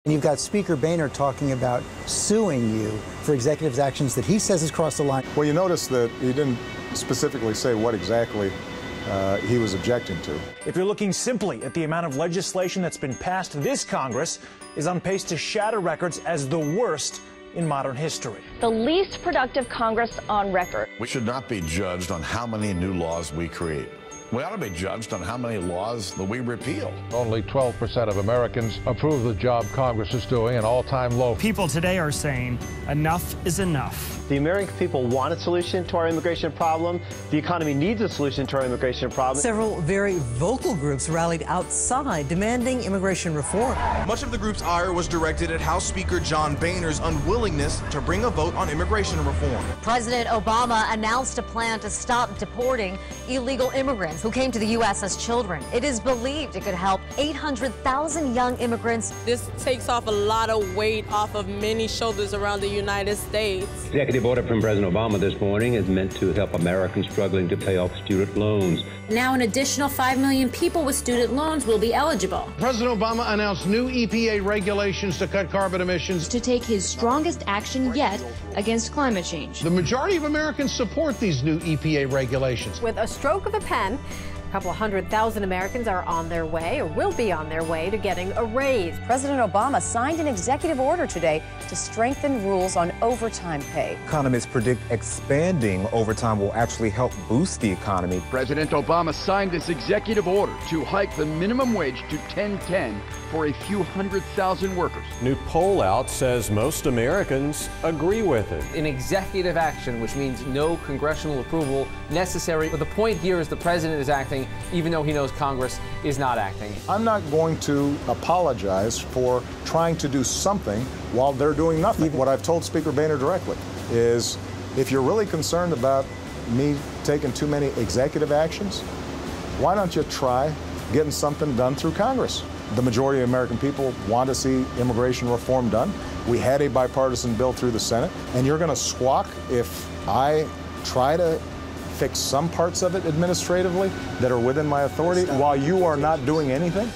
And you've got Speaker Boehner talking about suing you for executive actions that he says has crossed the line. Well, you notice that he didn't specifically say what exactly he was objecting to. If you're looking simply at the amount of legislation that's been passed, this Congress is on pace to shatter records as the worst in modern history. The least productive Congress on record. We should not be judged on how many new laws we create. We ought to be judged on how many laws that we repeal. Only 12% of Americans approve the job Congress is doing, an all-time low. People today are saying enough is enough. The American people want a solution to our immigration problem. The economy needs a solution to our immigration problem. Several very vocal groups rallied outside demanding immigration reform. Much of the group's ire was directed at House Speaker John Boehner's unwillingness to bring a vote on immigration reform. President Obama announced a plan to stop deporting illegal immigrants who came to the U.S. as children. It is believed it could help 800,000 young immigrants. This takes off a lot of weight off of many shoulders around the United States. Executive order from President Obama this morning is meant to help Americans struggling to pay off student loans. Now an additional 5 million people with student loans will be eligible. President Obama announced new EPA regulations to cut carbon emissions. To take his strongest action yet against climate change. The majority of Americans support these new EPA regulations. With a stroke of a pen, a couple 100,000 Americans are on their way or will be on their way to getting a raise. President Obama signed an executive order today to strengthen rules on overtime pay. Economists predict expanding overtime will actually help boost the economy. President Obama signed this executive order to hike the minimum wage to $10.10 for a few 100,000 workers. New poll out says most Americans agree with it. An executive action, which means no congressional approval necessary. But the point here is the president is acting even though he knows Congress is not acting. I'm not going to apologize for trying to do something while they're doing nothing. What I've told Speaker Boehner directly is, if you're really concerned about me taking too many executive actions, why don't you try getting something done through Congress? The majority of American people want to see immigration reform done. We had a bipartisan bill through the Senate, and you're going to squawk if I try to fix some parts of it administratively that are within my authority while you are not doing anything?